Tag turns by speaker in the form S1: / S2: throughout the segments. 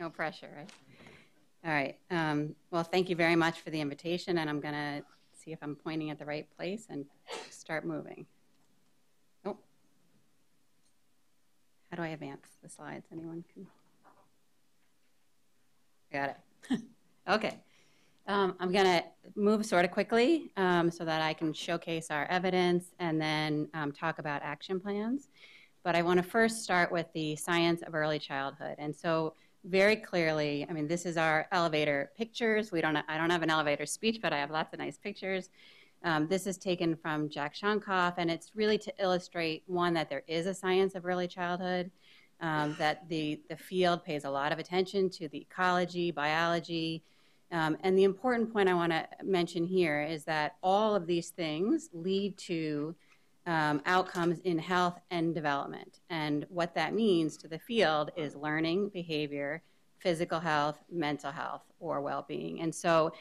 S1: No pressure, right? All right. Well, thank you very much for the invitation, and I'm going to see if I'm pointing at the right place and start moving. Oh. How do I advance the slides? Anyone can? Got it. Okay. I'm going to move sort of quickly so that I can showcase our evidence and then talk about action plans. But I want to first start with the science of early childhood. And so very clearly, I mean, this is our elevator pictures. I don't have an elevator speech, but I have lots of nice pictures. This is taken from Jack Shonkoff, and it's really to illustrate, one, that there is a science of early childhood, that the field pays a lot of attention to the ecology, biology, and the important point I want to mention here is that all of these things lead to outcomes in health and development. And what that means to the field is learning, behavior, physical health, mental health, or well-being. And so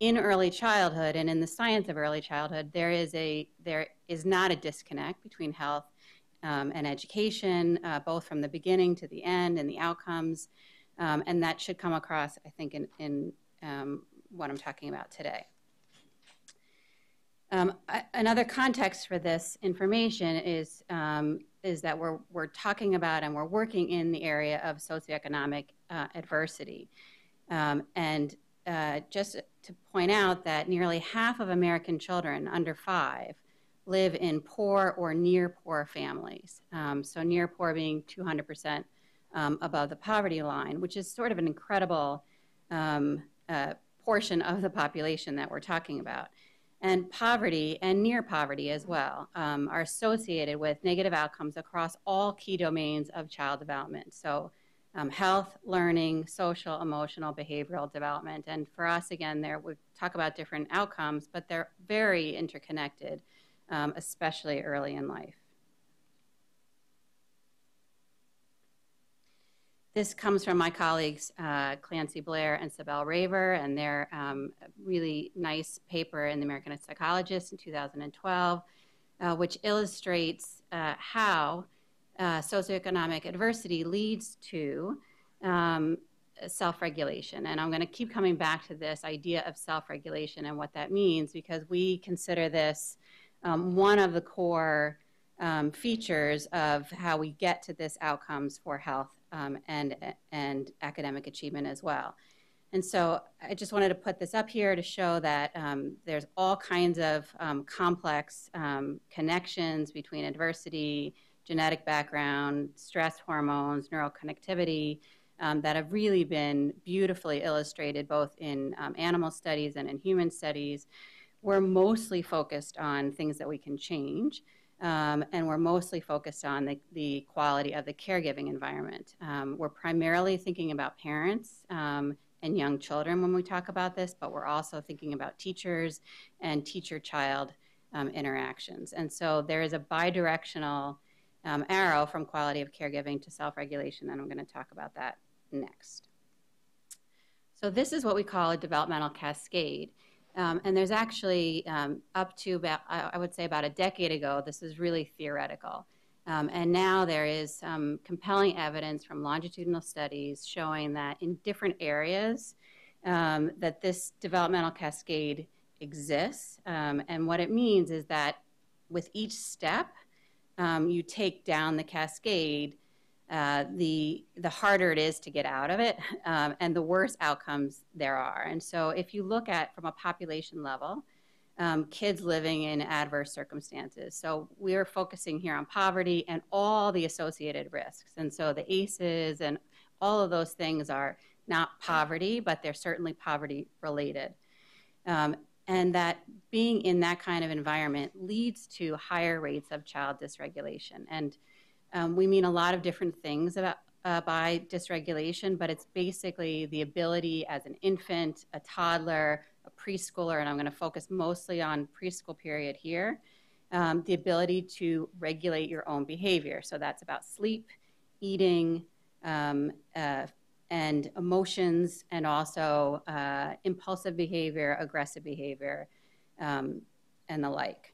S1: in early childhood and in the science of early childhood, there is not a disconnect between health and education, both from the beginning to the end and the outcomes. And that should come across, I think, in what I'm talking about today. Another context for this information is that we're talking about and we're working in the area of socioeconomic adversity. And just to point out that nearly half of American children under 5 live in poor or near poor families. So near poor being 200% above the poverty line, which is sort of an incredible portion of the population that we're talking about. And poverty and near poverty as well are associated with negative outcomes across all key domains of child development. So health, learning, social, emotional, behavioral development. And for us, again, we talk about different outcomes, but they're very interconnected, especially early in life. This comes from my colleagues, Clancy Blair and Sibel Raver, and their really nice paper in the American Psychologist in 2012, which illustrates how socioeconomic adversity leads to self-regulation. And I'm going to keep coming back to this idea of self-regulation and what that means, because we consider this one of the core features of how we get to this outcomes for health and academic achievement as well. And so I just wanted to put this up here to show that there's all kinds of complex connections between adversity, genetic background, stress hormones, neural connectivity that have really been beautifully illustrated both in animal studies and in human studies. We're mostly focused on things that we can change. And we're mostly focused on the quality of the caregiving environment. We're primarily thinking about parents and young children when we talk about this, but we're also thinking about teachers and teacher-child interactions. And so there is a bidirectional arrow from quality of caregiving to self-regulation, and I'm going to talk about that next. So this is what we call a developmental cascade. And there's actually up to about, I would say about a decade ago, this was really theoretical. And now there is some compelling evidence from longitudinal studies showing that in different areas that this developmental cascade exists. And what it means is that with each step you take down the cascade, the harder it is to get out of it, and the worse outcomes there are. And so if you look at, from a population level, kids living in adverse circumstances. So we're focusing here on poverty and all the associated risks. And so the ACEs and all of those things are not poverty, but they're certainly poverty related. And that being in that kind of environment leads to higher rates of child dysregulation. And we mean a lot of different things by dysregulation, but it's basically the ability as an infant, a toddler, a preschooler, and I'm going to focus mostly on preschool period here, the ability to regulate your own behavior. So that's about sleep, eating, and emotions, and also impulsive behavior, aggressive behavior, and the like.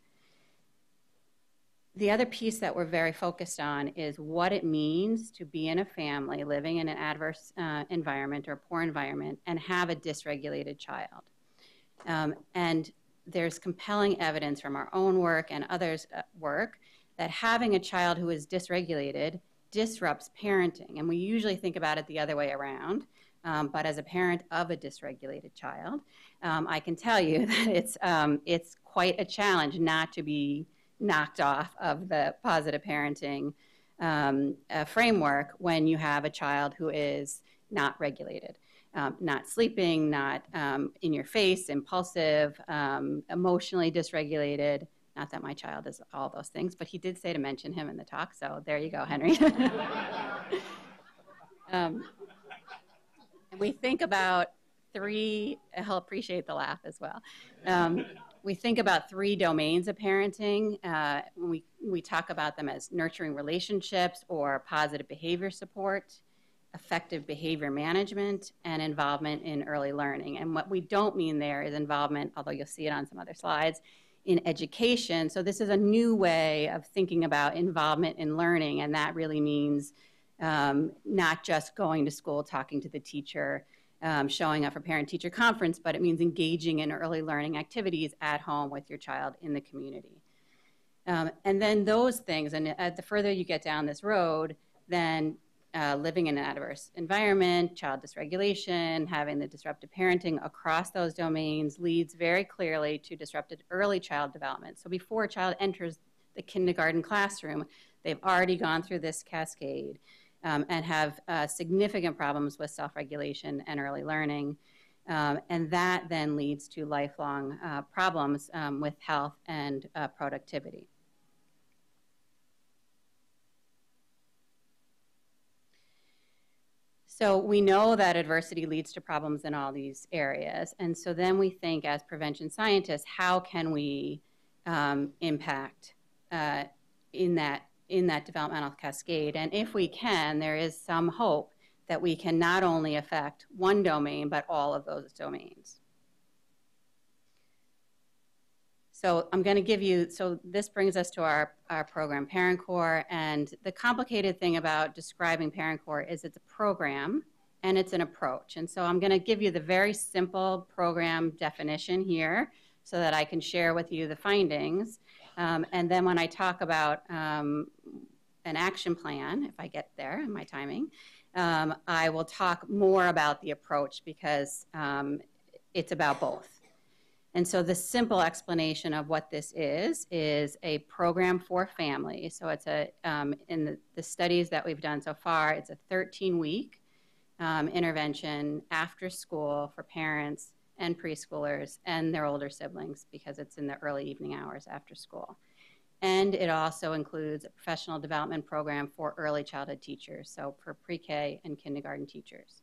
S1: The other piece that we're very focused on is what it means to be in a family living in an adverse environment or poor environment and have a dysregulated child. And there's compelling evidence from our own work and others' work that having a child who is dysregulated disrupts parenting. And we usually think about it the other way around. But as a parent of a dysregulated child, I can tell you that it's quite a challenge not to be knocked off of the positive parenting framework when you have a child who is not regulated, not sleeping, not in your face, impulsive, emotionally dysregulated. Not that my child is all those things, but he did say to mention him in the talk, so there you go, Henry. And we think about three, he'll appreciate the laugh as well. We think about three domains of parenting. We talk about them as nurturing relationships or positive behavior support, effective behavior management, and involvement in early learning. And what we don't mean there is involvement, although you'll see it on some other slides, in education. So this is a new way of thinking about involvement in learning, and that really means not just going to school, talking to the teacher, showing up for parent-teacher conference, but it means engaging in early learning activities at home with your child in the community. And then those things, and the further you get down this road, then living in an adverse environment, child dysregulation, having the disruptive parenting across those domains leads very clearly to disrupted early child development. So before a child enters the kindergarten classroom, they've already gone through this cascade and have significant problems with self-regulation and early learning. And that then leads to lifelong problems with health and productivity. So we know that adversity leads to problems in all these areas. And so then we think as prevention scientists, how can we impact in that developmental cascade? And if we can, there is some hope that we can not only affect one domain, but all of those domains. So I'm going to give you, so this brings us to our program, Parent Corps, and the complicated thing about describing Parent Corps is it's a program and it's an approach. And so I'm going to give you the very simple program definition here so that I can share with you the findings. And then when I talk about an action plan, if I get there in my timing, I will talk more about the approach because it's about both. And so the simple explanation of what this is a program for families. So it's in the studies that we've done so far, it's a 13-week intervention after school for parents and preschoolers and their older siblings because it's in the early evening hours after school. And it also includes a professional development program for early childhood teachers, so for pre-K and kindergarten teachers.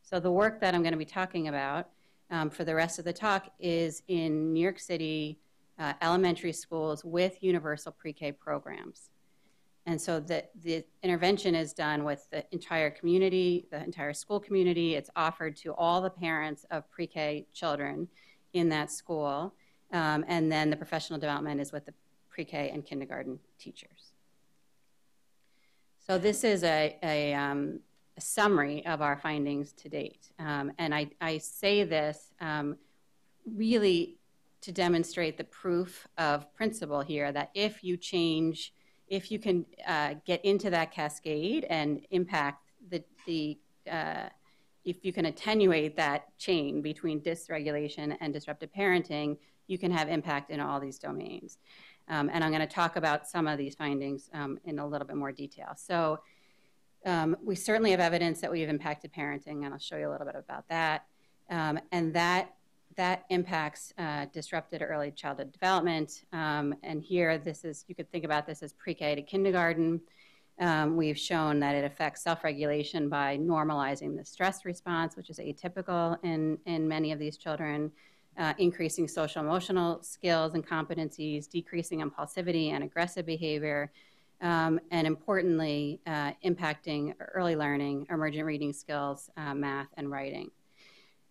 S1: So the work that I'm going to be talking about for the rest of the talk is in New York City elementary schools with universal pre-K programs. And so the intervention is done with the entire community, the entire school community. It's offered to all the parents of pre-K children in that school. And then the professional development is with the pre-K and kindergarten teachers. So this is a summary of our findings to date. And I say this really to demonstrate the proof of principle here that if you change, if you can get into that cascade and impact if you can attenuate that chain between dysregulation and disruptive parenting, you can have impact in all these domains. And I'm going to talk about some of these findings in a little bit more detail. So we certainly have evidence that we've impacted parenting, and I'll show you a little bit about that. And that impacts disrupted early childhood development. And here, you could think about this as pre-K to kindergarten. We've shown that it affects self-regulation by normalizing the stress response, which is atypical in many of these children, increasing social emotional skills and competencies, decreasing impulsivity and aggressive behavior, and importantly, impacting early learning, emergent reading skills, math, and writing.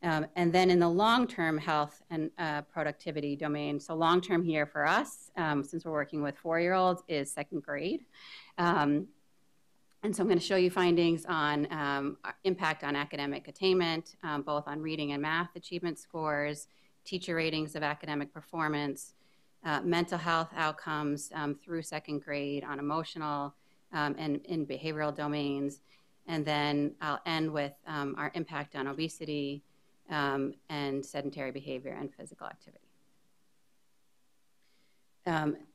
S1: And then in the long-term health and productivity domain, so long-term here for us, since we're working with 4-year-olds, is second grade. And so I'm going to show you findings on impact on academic attainment, both on reading and math achievement scores, teacher ratings of academic performance, mental health outcomes through second grade on emotional and in behavioral domains. And then I'll end with our impact on obesity and sedentary behavior and physical activity.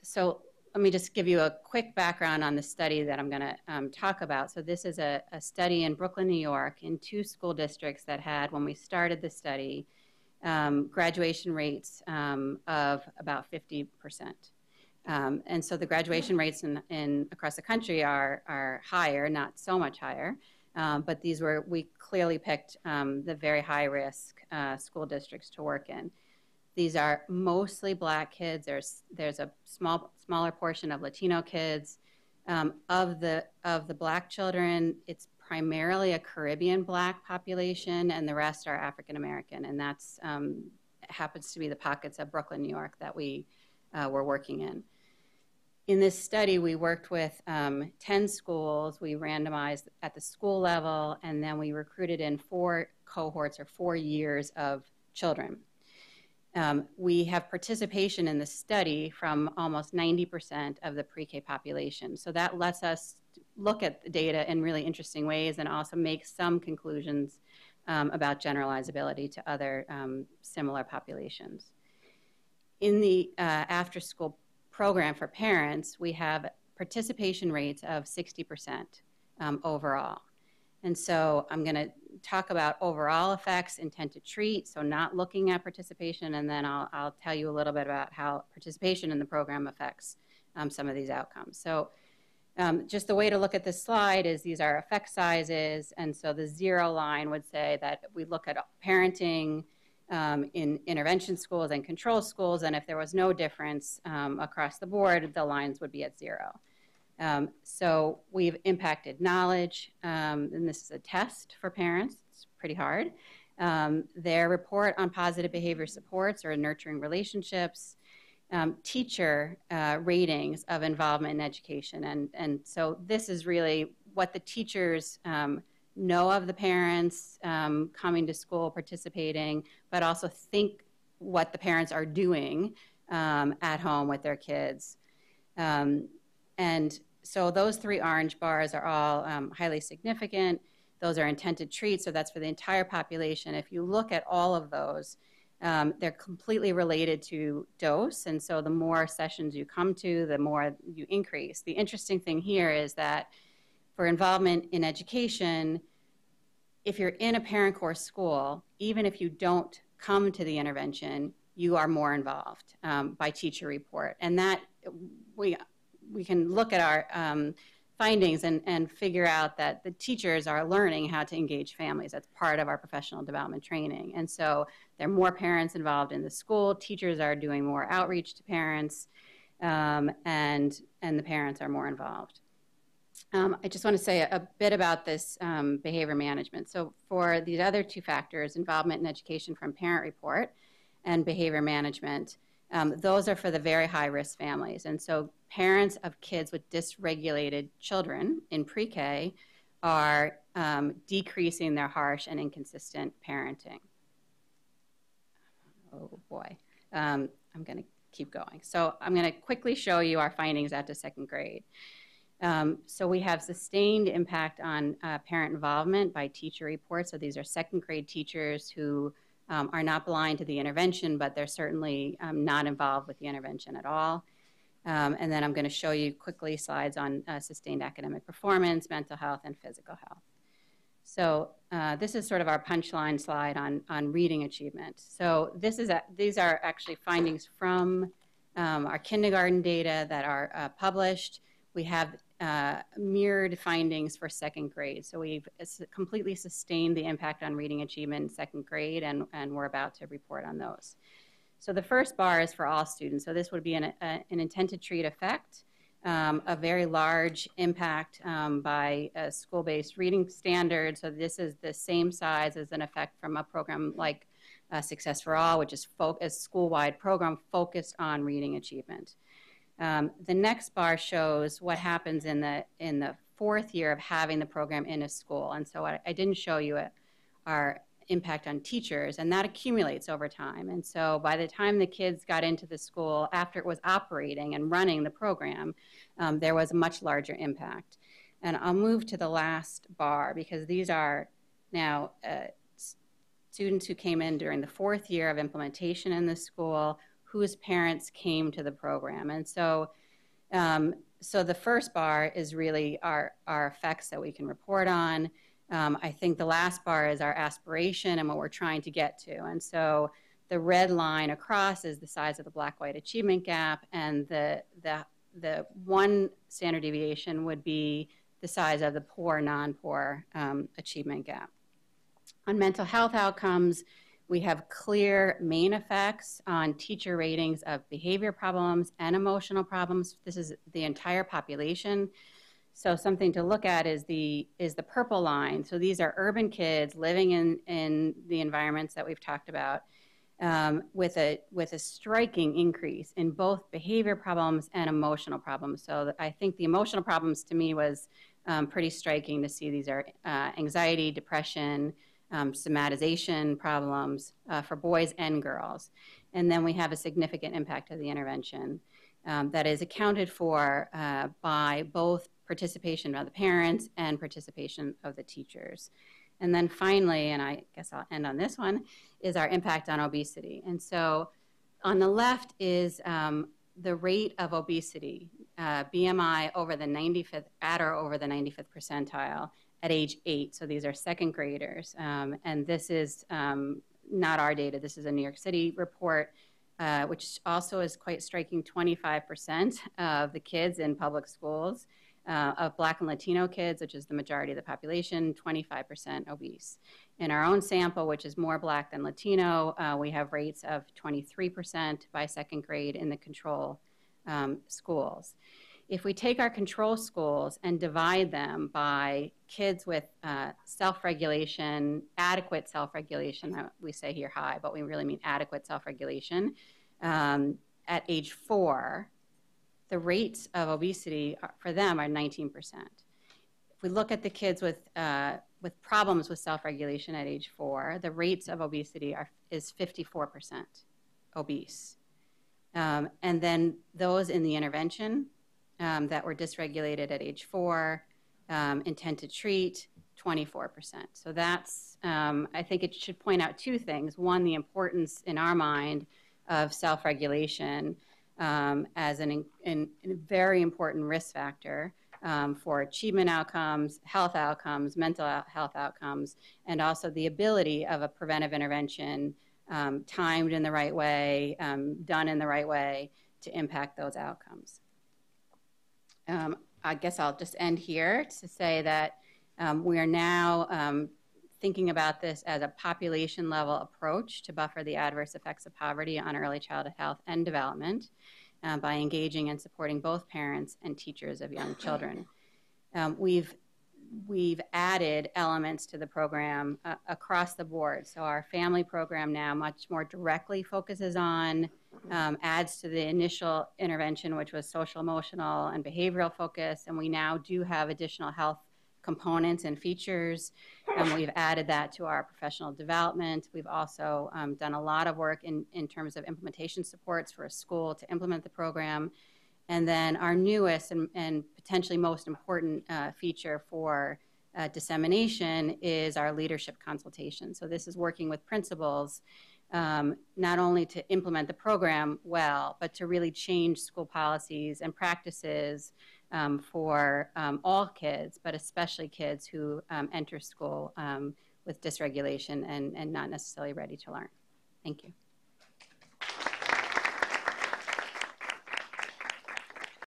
S1: So let me just give you a quick background on the study that I'm going to talk about. So this is a study in Brooklyn, New York, in 2 school districts that had, when we started the study, graduation rates of about 50%. And so the graduation rates across the country are higher, not so much higher, but we clearly picked the very high risk school districts to work in. These are mostly Black kids. There's a smaller portion of Latino kids. Of the Black children, it's primarily a Caribbean Black population, and the rest are African American, and that's happens to be the pockets of Brooklyn, New York that we were working in. In this study, we worked with 10 schools. We randomized at the school level, and then we recruited in 4 cohorts or 4 years of children. We have participation in the study from almost 90% of the pre-K population. So that lets us look at the data in really interesting ways and also make some conclusions about generalizability to other similar populations. In the after-school program for parents, we have participation rates of 60% overall. And so I'm going to talk about overall effects, intent to treat, so not looking at participation, and then I'll tell you a little bit about how participation in the program affects some of these outcomes. So just the way to look at this slide is these are effect sizes, and so the 0 line would say that we look at parenting in intervention schools and control schools, and if there was no difference across the board, the lines would be at 0. So we've impacted knowledge, and this is a test for parents. It's pretty hard. Their report on positive behavior supports or nurturing relationships, teacher ratings of involvement in education. And so this is really what the teachers know of the parents coming to school, participating, but also think what the parents are doing at home with their kids. And so those 3 orange bars are all highly significant. Those are intent to treat, so that's for the entire population. If you look at all of those, they're completely related to dose, and so the more sessions you come to, the more you increase. The interesting thing here is that for involvement in education, if you're in a parent core school, even if you don't come to the intervention, you are more involved by teacher report. And that we can look at our findings and figure out that the teachers are learning how to engage families. That's part of our professional development training. And so there are more parents involved in the school. Teachers are doing more outreach to parents, and the parents are more involved. I just want to say a bit about this behavior management. So for these other 2 factors, involvement in education from parent report and behavior management, those are for the very high-risk families. And so parents of kids with dysregulated children in pre-K are decreasing their harsh and inconsistent parenting. Oh, boy. I'm going to keep going. So I'm going to quickly show you our findings after second grade. So we have sustained impact on parent involvement by teacher reports. So these are second grade teachers who are not blind to the intervention, but they're certainly not involved with the intervention at all. And then I'm going to show you quickly slides on sustained academic performance, mental health, and physical health. So this is sort of our punchline slide on reading achievement. So these are actually findings from our kindergarten data that are published. We have mirrored findings for second grade. So we've completely sustained the impact on reading achievement in second grade, and we're about to report on those. So the first bar is for all students. So this would be an intent to treat effect. a very large impact by a school-based reading standard. So this is the same size as an effect from a program like Success for All, which is a school-wide program focused on reading achievement. The next bar shows what happens in the fourth year of having the program in a school. And so I didn't show you our impact on teachers, and that accumulates over time. And so by the time the kids got into the school, after it was operating and running the program, there was a much larger impact. And I'll move to the last bar because these are now students who came in during the fourth year of implementation in the school, whose parents came to the program. And so so the first bar is really our effects that we can report on. I think the last bar is our aspiration and what we're trying to get to. And so the red line across is the size of the black-white achievement gap, and the one standard deviation would be the size of the poor, non-poor achievement gap. On mental health outcomes, we have clear main effects on teacher ratings of behavior problems and emotional problems. This is the entire population. So something to look at is the purple line. So these are urban kids living in the environments that we've talked about with a striking increase in both behavior problems and emotional problems. So I think the emotional problems to me was pretty striking to see. These are anxiety, depression, somatization problems for boys and girls. And then we have a significant impact of the intervention that is accounted for by both participation of the parents and participation of the teachers. And then finally, and I guess I'll end on this one, is our impact on obesity. And so on the left is the rate of obesity, BMI over the 95th, at or over the 95th percentile at age 8. So these are second graders. And this is not our data. This is a New York City report, which also is quite striking. 25% of the kids in public schools of Black and Latino kids, which is the majority of the population, 25% obese. In our own sample, which is more Black than Latino, we have rates of 23% by second grade in the control schools. If we take our control schools and divide them by kids with self-regulation, adequate self-regulation, we say here high, but we really mean adequate self-regulation, at age 4, the rates of obesity for them are 19%. If we look at the kids with problems with self-regulation at age 4, the rates of obesity is 54% obese. And then those in the intervention that were dysregulated at age 4, intent to treat, 24%. So that's, I think it should point out two things. One, the importance in our mind of self-regulation as a very important risk factor for achievement outcomes, health outcomes, mental health outcomes, and also the ability of a preventive intervention timed in the right way, done in the right way to impact those outcomes. I guess I'll just end here to say that we are now thinking about this as a population level approach to buffer the adverse effects of poverty on early childhood health and development by engaging and supporting both parents and teachers of young children. We've added elements to the program across the board. So our family program now much more directly focuses on, adds to the initial intervention, which was social, emotional, and behavioral focus. And we now do have additional health components and features. We've added that to our professional development. We've also done a lot of work in terms of implementation supports for a school to implement the program. And then our newest and potentially most important feature for dissemination is our leadership consultation. So this is working with principals not only to implement the program well, but to really change school policies and practices for all kids, but especially kids who enter school with dysregulation and not necessarily ready to learn. Thank you.